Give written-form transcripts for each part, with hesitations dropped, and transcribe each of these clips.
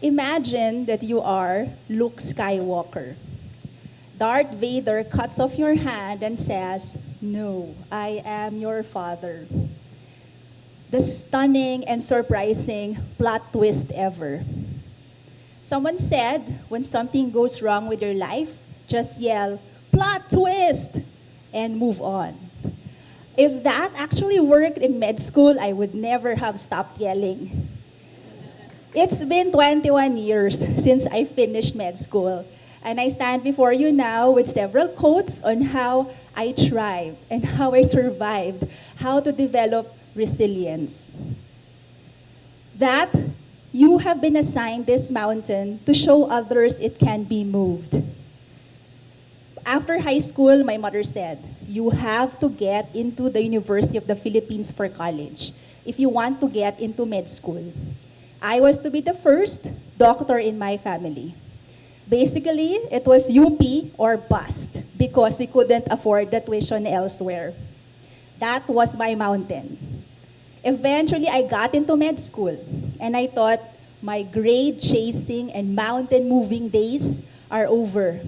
Imagine that you are Luke Skywalker. Darth Vader cuts off your hand and says, "No, I am your father." The stunning and surprising plot twist ever. Someone said, when something goes wrong with your life, just yell, "Plot twist!" and move on. If that actually worked in med school, I would never have stopped yelling. It's been 21 years since I finished med school, and I stand before you now with several quotes on how I thrived and how I survived, how to develop resilience. That you have been assigned this mountain to show others it can be moved. After high school, my mother said, "You have to get into the University of the Philippines for college if you want to get into med school." I was to be the first doctor in my family. Basically, it was UP or bust because we couldn't afford the tuition elsewhere. That was my mountain. Eventually, I got into med school, and I thought my grade chasing and mountain moving days are over.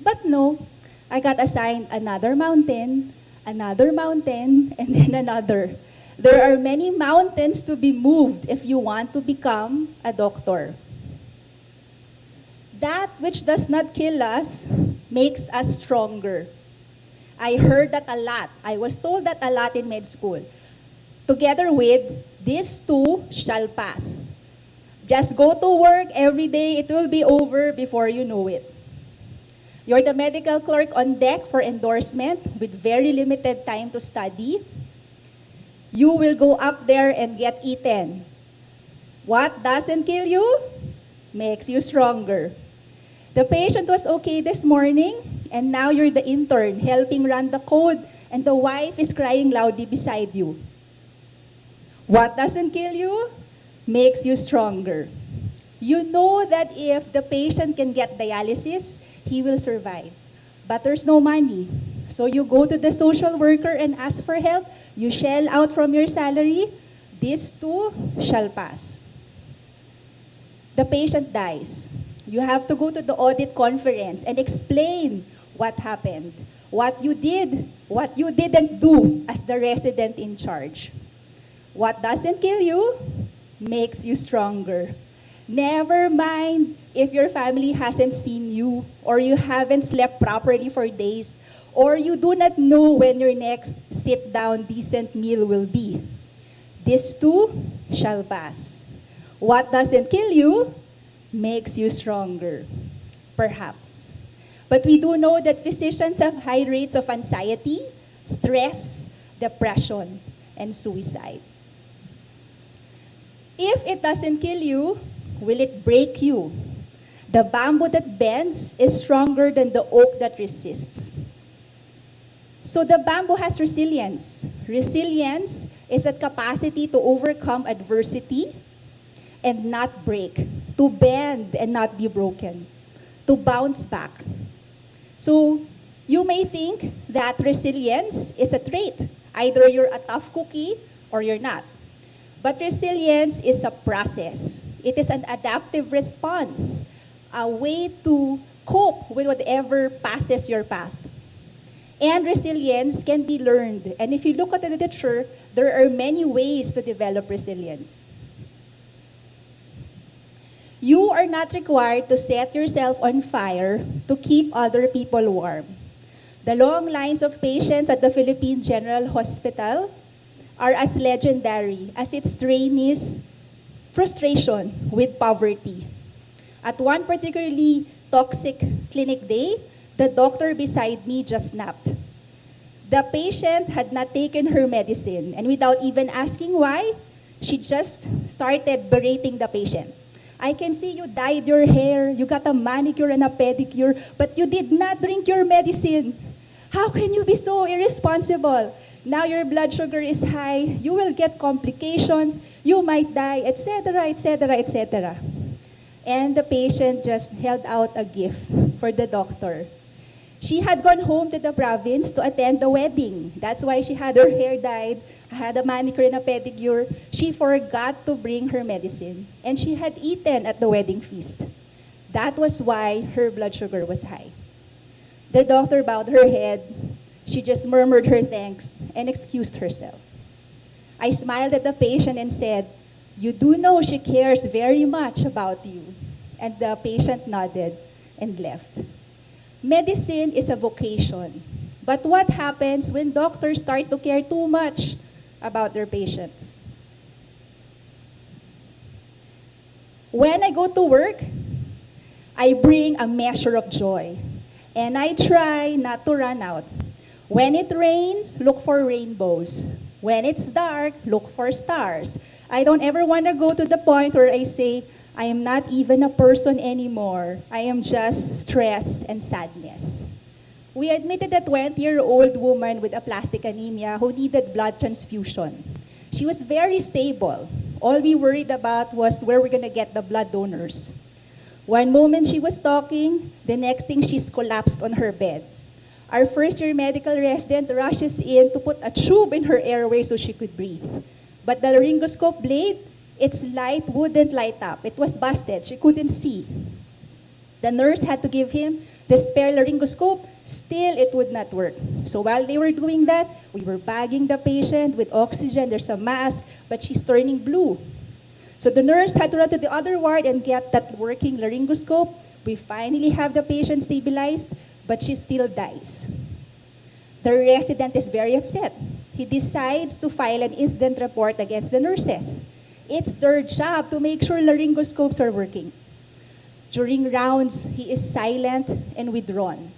But no, I got assigned another mountain, and then another. There are many mountains to be moved if you want to become a doctor. That which does not kill us makes us stronger. I heard that a lot. I was told that a lot in med school. Together with, "This too shall pass." Just go to work every day, it will be over before you know it. You're the medical clerk on deck for endorsement with very limited time to study. You will go up there and get eaten. What doesn't kill you makes you stronger. The patient was okay this morning, and now you're the intern helping run the code, and the wife is crying loudly beside you. What doesn't kill you makes you stronger. You know that if the patient can get dialysis, he will survive. But there's no money. So you go to the social worker and ask for help. You shell out from your salary. This too shall pass. The patient dies. You have to go to the audit conference and explain what happened, what you did, what you didn't do as the resident in charge. What doesn't kill you makes you stronger. Never mind if your family hasn't seen you, or you haven't slept properly for days, or you do not know when your next sit-down decent meal will be. This too shall pass. What doesn't kill you makes you stronger, perhaps. But we do know that physicians have high rates of anxiety, stress, depression, and suicide. If it doesn't kill you, will it break you? The bamboo that bends is stronger than the oak that resists. So the bamboo has resilience. Resilience is that capacity to overcome adversity and not break, to bend and not be broken, to bounce back. So you may think that resilience is a trait. Either you're a tough cookie or you're not. But resilience is a process. It is an adaptive response, a way to cope with whatever passes your path. And resilience can be learned. And if you look at the literature, there are many ways to develop resilience. You are not required to set yourself on fire to keep other people warm. The long lines of patients at the Philippine General Hospital are as legendary as its trainees' frustration with poverty. At one particularly toxic clinic day, the doctor beside me just snapped. The patient had not taken her medicine, and without even asking why, she just started berating the patient. "I can see you dyed your hair, you got a manicure and a pedicure, but you did not drink your medicine. How can you be so irresponsible? Now your blood sugar is high, you will get complications, you might die, etc., etc., etc." And the patient just held out a gift for the doctor. She had gone home to the province to attend the wedding. That's why she had her hair dyed, had a manicure and a pedicure. She forgot to bring her medicine, and she had eaten at the wedding feast. That was why her blood sugar was high. The doctor bowed her head. She just murmured her thanks and excused herself. I smiled at the patient and said, "You do know she cares very much about you." And the patient nodded and left. Medicine is a vocation. But what happens when doctors start to care too much about their patients? When I go to work, I bring a measure of joy, and I try not to run out. When it rains, look for rainbows. When it's dark, look for stars. I don't ever want to go to the point where I say, I am not even a person anymore. I am just stress and sadness. We admitted a 20-year-old woman with aplastic anemia who needed blood transfusion. She was very stable. All we worried about was where we're going to get the blood donors. One moment she was talking, the next thing she's collapsed on her bed. Our first-year medical resident rushes in to put a tube in her airway so she could breathe. But the laryngoscope blade, its light wouldn't light up. It was busted. She couldn't see. The nurse had to give him the spare laryngoscope. Still, it would not work. So while they were doing that, we were bagging the patient with oxygen. There's a mask, but she's turning blue. So the nurse had to run to the other ward and get that working laryngoscope. We finally have the patient stabilized, but she still dies. The resident is very upset. He decides to file an incident report against the nurses. It's their job to make sure laryngoscopes are working. During rounds, he is silent and withdrawn.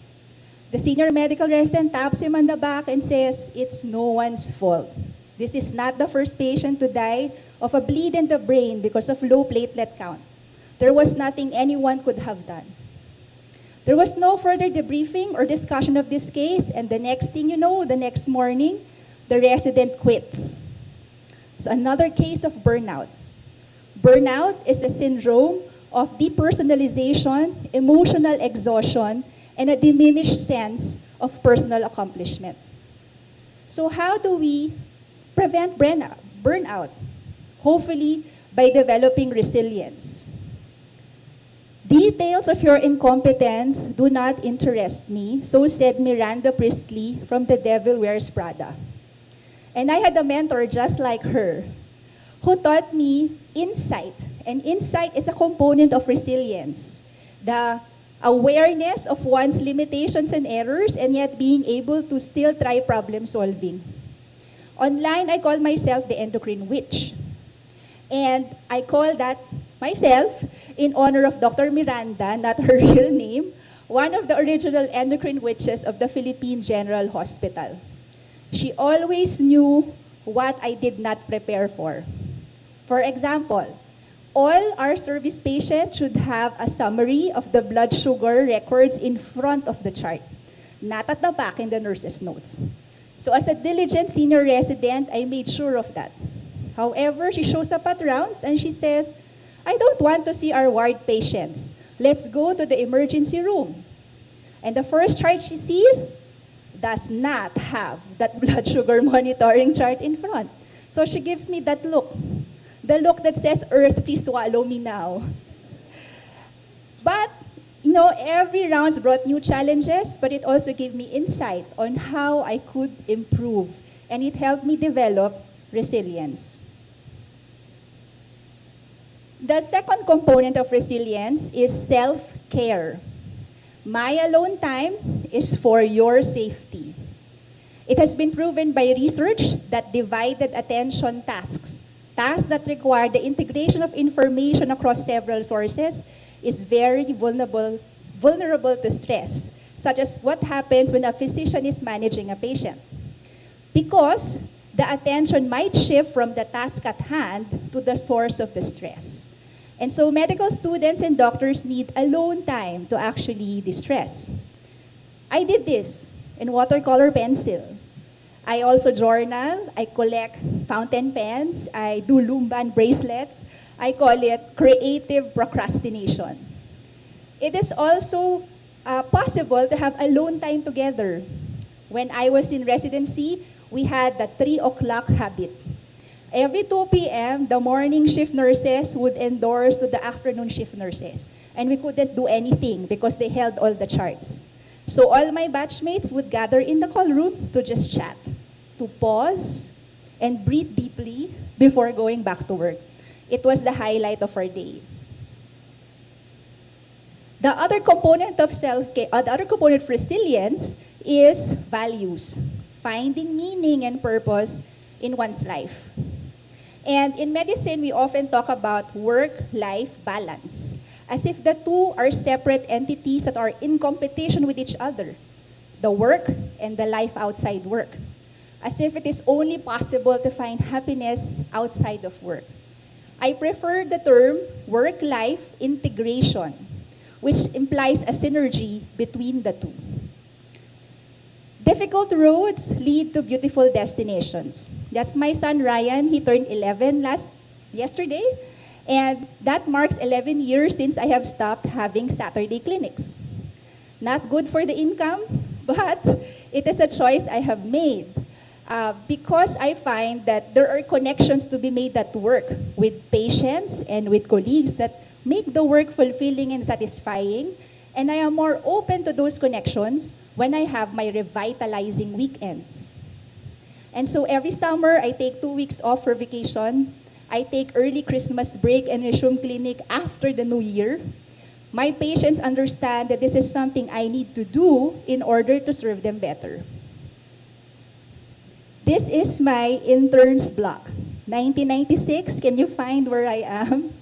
The senior medical resident taps him on the back and says, "It's no one's fault. This is not the first patient to die of a bleed in the brain because of low platelet count. There was nothing anyone could have done." There was no further debriefing or discussion of this case, and the next thing you know, the next morning, the resident quits. It's another case of burnout. Burnout is a syndrome of depersonalization, emotional exhaustion, and a diminished sense of personal accomplishment. So how do we prevent burnout? Hopefully, by developing resilience. Details of your incompetence do not interest me, so said Miranda Priestley from The Devil Wears Prada. And I had a mentor just like her who taught me insight. And insight is a component of resilience. The awareness of one's limitations and errors, and yet being able to still try problem solving. Online, I call myself the endocrine witch. And I call that myself in honor of Dr. Miranda, not her real name, one of the original endocrine witches of the Philippine General Hospital. She always knew what I did not prepare for. For example, all our service patients should have a summary of the blood sugar records in front of the chart, not at the back in the nurse's notes. So as a diligent senior resident, I made sure of that. However, she shows up at rounds and she says, "I don't want to see our ward patients. Let's go to the emergency room." And the first chart she sees does not have that blood sugar monitoring chart in front. So she gives me that look. The look that says, "Earth, please swallow me now." But, every round brought new challenges, but it also gave me insight on how I could improve. And it helped me develop resilience. The second component of resilience is self-care. My alone time is for your safety. It has been proven by research that divided attention tasks that require the integration of information across several sources, is very vulnerable to stress, such as what happens when a physician is managing a patient. Because the attention might shift from the task at hand to the source of the stress. And so medical students and doctors need alone time to actually de-stress. I did this in watercolor pencil. I also journal, I collect fountain pens, I do Lumban bracelets. I call it creative procrastination. It is also possible to have alone time together. When I was in residency, we had the 3 o'clock habit. Every 2 p.m., the morning shift nurses would endorse to the afternoon shift nurses. And we couldn't do anything because they held all the charts. So all my batchmates would gather in the call room to just chat, to pause, and breathe deeply before going back to work. It was the highlight of our day. The other component of self-care, the other component of resilience is values, finding meaning and purpose in one's life. And in medicine, we often talk about work-life balance, as if the two are separate entities that are in competition with each other, the work and the life outside work, as if it is only possible to find happiness outside of work. I prefer the term work-life integration, which implies a synergy between the two. Difficult roads lead to beautiful destinations. That's my son Ryan. He turned 11 yesterday, and that marks 11 years since I have stopped having Saturday clinics. Not good for the income, but it is a choice I have made because I find that there are connections to be made at work with patients and with colleagues that make the work fulfilling and satisfying, and I am more open to those connections when I have my revitalizing weekends. And so every summer, I take 2 weeks off for vacation. I take early Christmas break and resume clinic after the New Year. My patients understand that this is something I need to do in order to serve them better. This is my interns block. 1996, can you find where I am?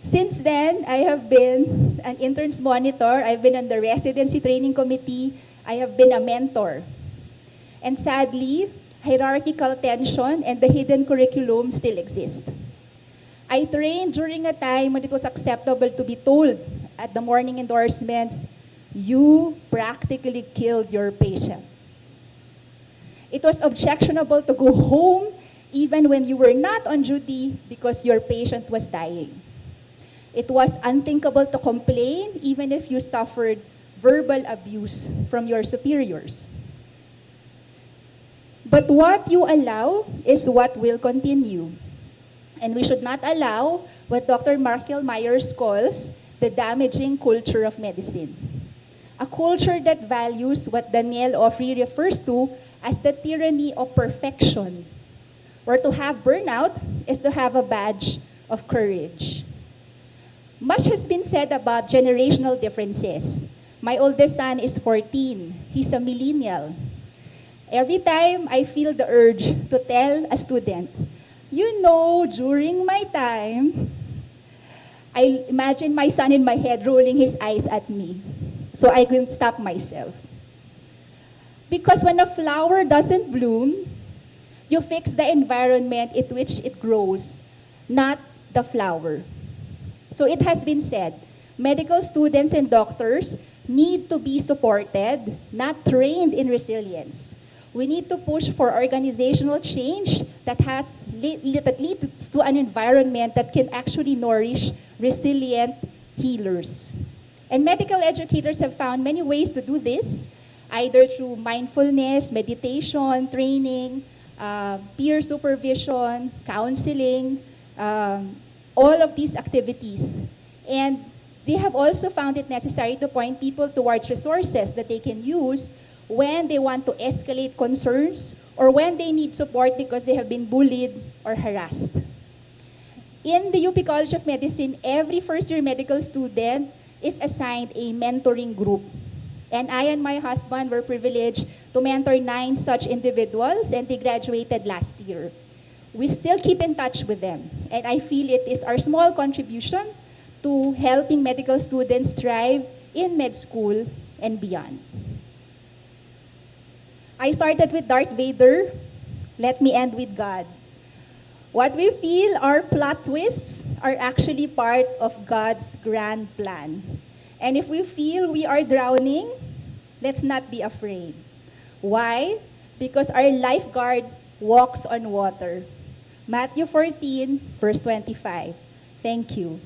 Since then, I have been an interns monitor. I've been on the residency training committee. I have been a mentor. And sadly, hierarchical tension and the hidden curriculum still exist. I trained during a time when it was acceptable to be told at the morning endorsements, you practically killed your patient. It was objectionable to go home even when you were not on duty because your patient was dying. It was unthinkable to complain even if you suffered verbal abuse from your superiors. But what you allow is what will continue. And we should not allow what Dr. Markel Myers calls the damaging culture of medicine. A culture that values what Daniel Ofri refers to as the tyranny of perfection, where to have burnout is to have a badge of courage. Much has been said about generational differences. My oldest son is 14. He's a millennial. Every time I feel the urge to tell a student, you know, during my time, I imagine my son in my head rolling his eyes at me. So I couldn't stop myself. Because when a flower doesn't bloom, you fix the environment in which it grows, not the flower. So it has been said, medical students and doctors need to be supported, not trained in resilience. We need to push for organizational change that leads to an environment that can actually nourish resilient healers. And medical educators have found many ways to do this, either through mindfulness, meditation, training, peer supervision, counseling, all of these activities. And they have also found it necessary to point people towards resources that they can use when they want to escalate concerns or when they need support because they have been bullied or harassed. In the UP College of Medicine, every first-year medical student is assigned a mentoring group. And I and my husband were privileged to mentor 9 such individuals, and they graduated last year. We still keep in touch with them, and I feel it is our small contribution to helping medical students thrive in med school and beyond. I started with Darth Vader. Let me end with God. What we feel are plot twists are actually part of God's grand plan. And if we feel we are drowning, let's not be afraid. Why? Because our lifeguard walks on water. Matthew 14, verse 25. Thank you.